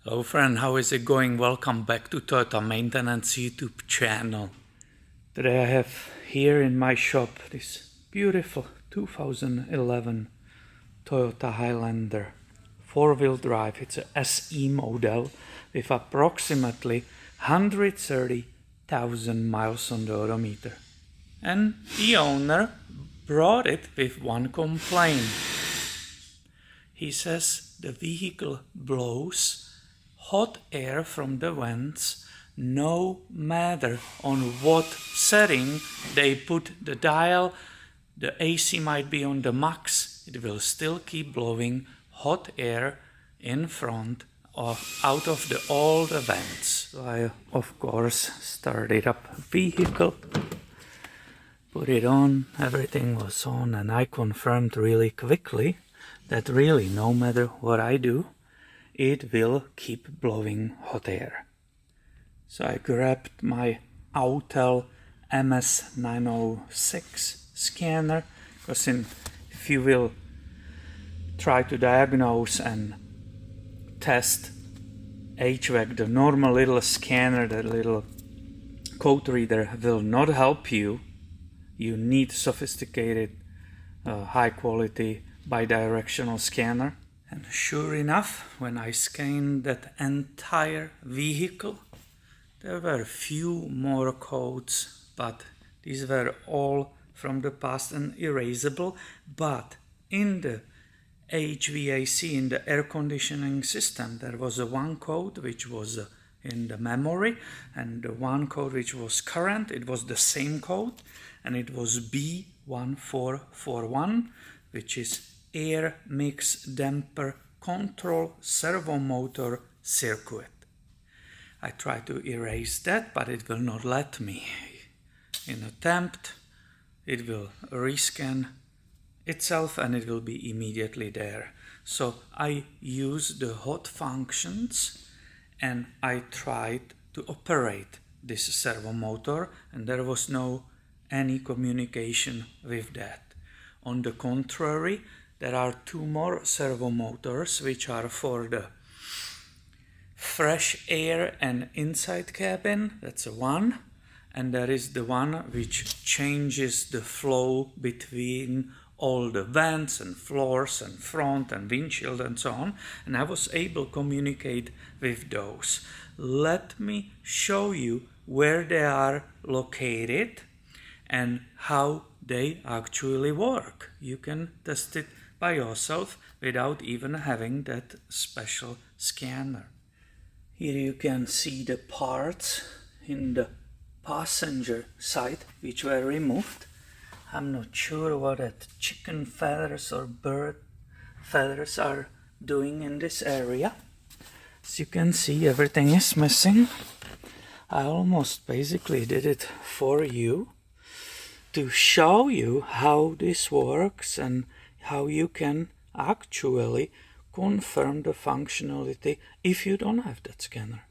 Hello friend, how is it going? Welcome back to Toyota Maintenance YouTube channel. Today I have here in my shop this beautiful 2011 Toyota Highlander 4-wheel drive. It's a SE model with approximately 130,000 miles on the odometer. And the owner brought it with one complaint. He says the vehicle blows hot air from the vents no matter on what setting they put the dial. The AC might be on the max, it will still keep blowing hot air in front of out of all the vents. So I of course started up vehicle, put it on, everything was on, and I confirmed really quickly that really no matter what I do, it will keep blowing hot air. So I grabbed my Autel MS906 scanner, because if you will try to diagnose and test HVAC, the normal little scanner, the little code reader will not help you. You need sophisticated, high quality bidirectional scanner. And sure enough, when I scanned that entire vehicle, there were a few more codes, but these were all from the past and erasable. But in the HVAC, in the air conditioning system, there was a one code which was in the memory, and the one code which was current, it was the same code, and it was B1441, which is air mix damper control servo motor circuit. I tried to erase that, but it will not let me. In attempt, it will rescan itself and it will be immediately there. So I used the hot functions and I tried to operate this servo motor, and there was no any communication with that. On the contrary, there are two more servo motors which are for the fresh air and inside cabin. That's a one. And there is the one which changes the flow between all the vents and floors and front and windshield and so on. And I was able to communicate with those. Let me show you where they are located and how they actually work. You can test it by yourself without even having that special scanner. Here you can see the parts in the passenger side which were removed. I'm not sure what that chicken feathers or bird feathers are doing in this area. As you can see, everything is missing. I almost basically did it for you to show you how this works and how you can actually confirm the functionality if you don't have that scanner.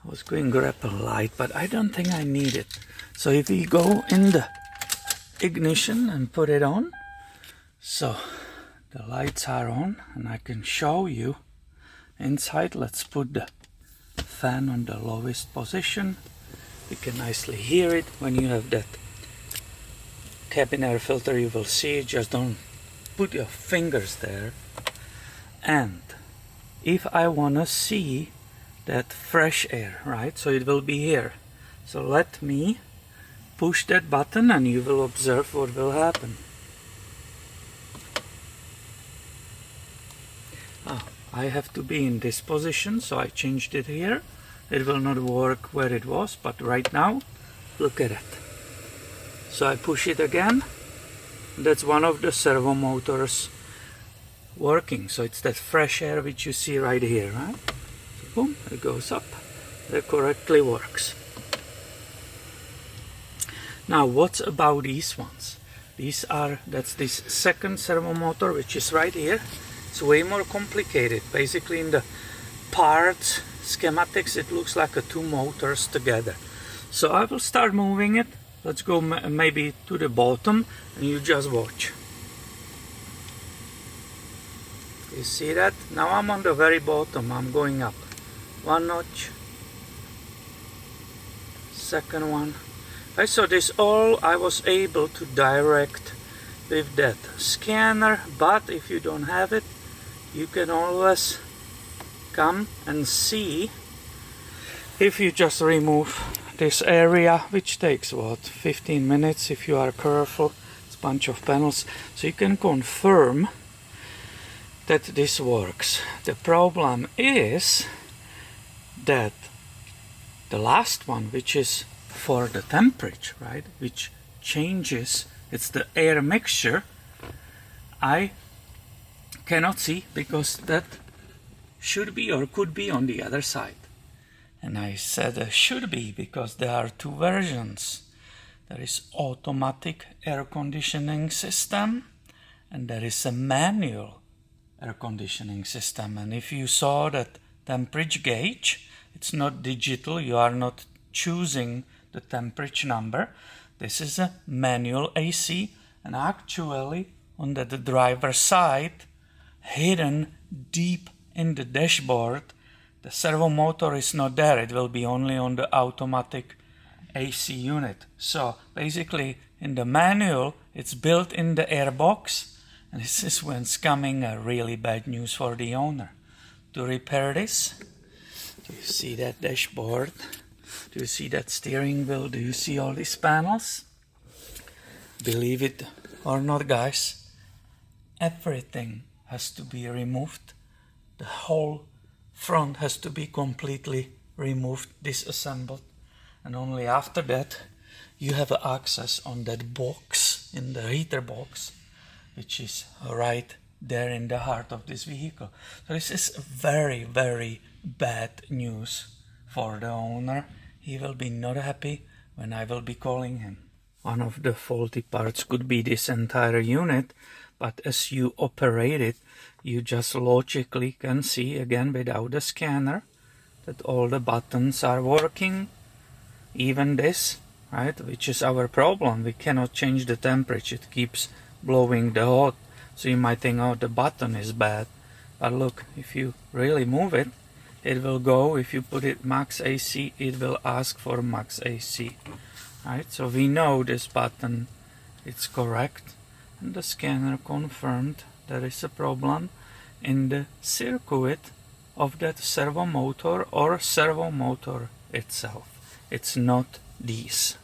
I was going to grab a light, but I don't think I need it. So if we go in the ignition and put it on, so the lights are on and I can show you inside. Let's put the fan on the lowest position. You can nicely hear it. When you have that cabin air filter, you will see it. Just don't put your fingers there. And if I want to see that fresh air, right, so it will be here. So let me push that button and you will observe what will happen. I have to be in this position, so I changed it here. It will not work where it was, but right now, look at it. So I push it again. That's one of the servo motors working. So it's that fresh air which you see right here, right? So boom, it goes up. That correctly works. Now, what's about these ones? That's this second servo motor which is right here. It's way more complicated. Basically, in the parts schematics, it looks like two motors together. So I will start moving it. Let's go maybe to the bottom and you just watch. You see that? Now I'm on the very bottom, I'm going up. one notch, second one. I saw this all I was able to direct with that scanner, but if you don't have it, you can always come and see if you just remove this area, which takes what, 15 minutes if you are careful. It's a bunch of panels, so you can confirm that this works. The problem is that the last one, which is for the temperature, right, which changes, it's the air mixture, I cannot see because that should be or could be on the other side. And I said should be because there are two versions. There is automatic air conditioning system and there is a manual air conditioning system. And if you saw that temperature gauge, it's not digital, you are not choosing the temperature number. This is a manual AC, and actually on the driver's side, hidden deep in the dashboard, the servo motor is not there. It will be only on the automatic AC unit. So basically in the manual it's built in the airbox, and this is when it's coming a really bad news for the owner. To repair this, do you see that dashboard? Do you see that steering wheel? Do you see all these panels? Believe it or not, guys, everything has to be removed. The whole front has to be completely removed, disassembled, and only after that you have access on that box, in the heater box, which is right there in the heart of this vehicle. So this is very, very bad news for the owner. He will be not happy when I will be calling him. One of the faulty parts could be this entire unit, but as you operate it, you just logically can see, again without the scanner, that all the buttons are working. Even this, right, which is our problem. We cannot change the temperature. It keeps blowing the hot. So you might think, oh, the button is bad. But look, if you really move it, it will go. If you put it max AC, it will ask for max AC. Right, so we know this button, it's correct. And the scanner confirmed there is a problem in the circuit of that servo motor or servo motor itself. It's not these.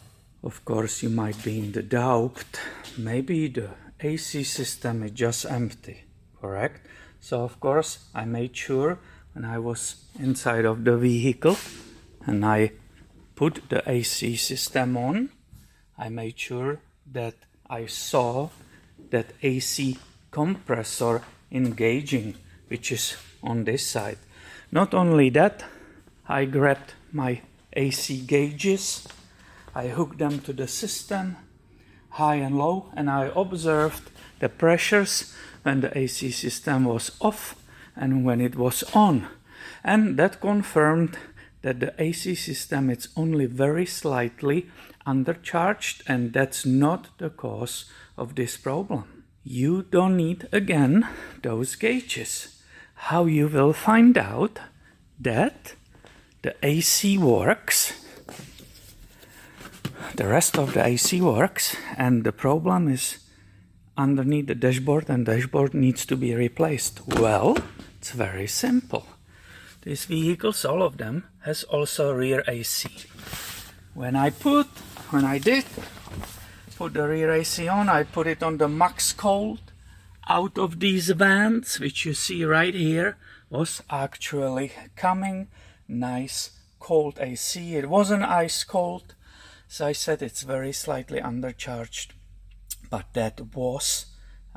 Of course, you might be in the doubt, maybe the AC system is just empty, correct? So of course I made sure when I was inside of the vehicle and I put the AC system on, I made sure that I saw that AC compressor engaging, which is on this side. Not only that, I grabbed my AC gauges, I hooked them to the system, high and low, and I observed the pressures when the AC system was off and when it was on. And that confirmed that the AC system is only very slightly undercharged, and that's not the cause of this problem. You don't need, again, those gauges. How you will find out that the AC works, the rest of the AC works, and the problem is underneath the dashboard, and dashboard needs to be replaced. Well, it's very simple. These vehicles, all of them, has also rear AC. When I did put the rear AC on, I put it on the max cold. Out of these vents, which you see right here, was actually coming nice cold AC. It wasn't ice cold, so I said it's very slightly undercharged. But that was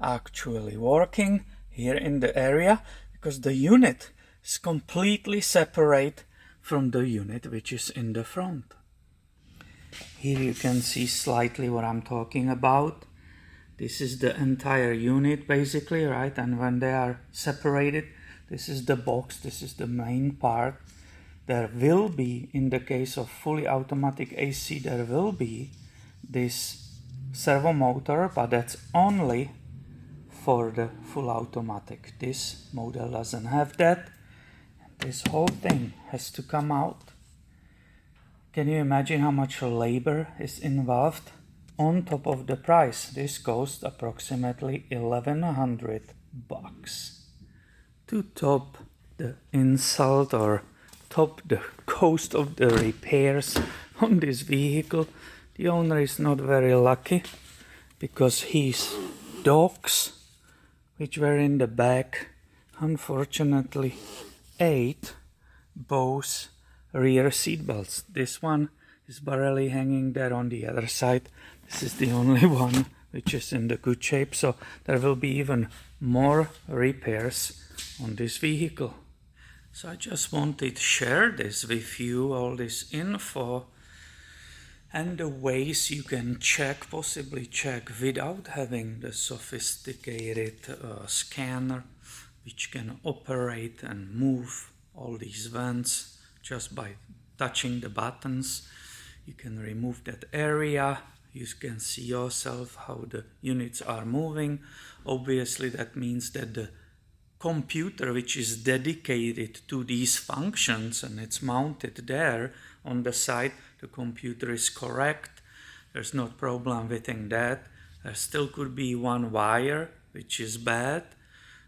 actually working here in the area, because the unit is completely separate from the unit which is in the front. Here you can see slightly what I'm talking about. This is the entire unit basically, right? And when they are separated, this is the box, this is the main part. There will be, in the case of fully automatic AC, there will be this servo motor, but that's only for the full automatic. This model doesn't have that. this whole thing has to come out. Can you imagine how much labor is involved? On top of the price, this cost approximately $1,100 to top the insult or top the cost of the repairs on this vehicle. The owner is not very lucky because his dogs, which were in the back, unfortunately ate both rear seat belts. This one is barely hanging there on the other side. This is the only one which is in the good shape, so there will be even more repairs on this vehicle. So I just wanted to share this with you, all this info and the ways you can possibly check without having the sophisticated scanner which can operate and move all these vents just by touching the buttons. You can remove that area. You can see yourself how the units are moving. Obviously that means that the computer which is dedicated to these functions and it's mounted there on the side, the computer is correct. There's no problem with that. There still could be one wire which is bad,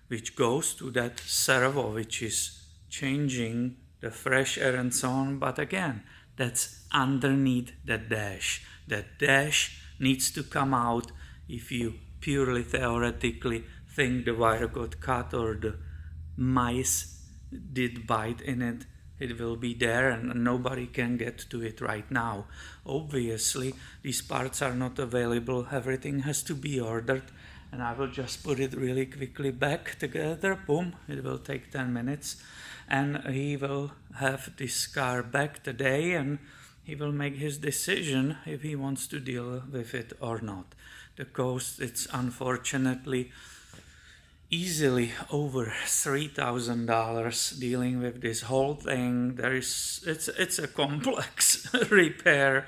which goes to that servo which is changing the fresh air and so on, but again, that's underneath the dash. That dash needs to come out. If you purely theoretically think the wire got cut or the mice did bite in it, it will be there and nobody can get to it right now. Obviously, these parts are not available. Everything has to be ordered, and I will just put it really quickly back together. Boom, it will take 10 minutes. And he will have this car back today and he will make his decision if he wants to deal with it or not. The cost, it's unfortunately easily over $3,000 dealing with this whole thing. It's a complex repair.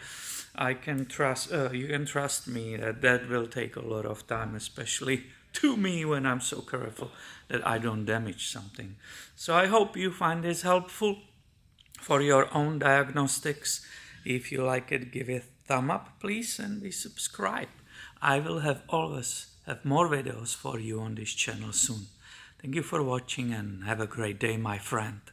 You can trust me that will take a lot of time, especially to me when I'm so careful that I don't damage something. So I hope you find this helpful for your own diagnostics. If you like it, give it a thumb up, please, and be subscribed. I will always have more videos for you on this channel soon. Thank you for watching and have a great day, my friend.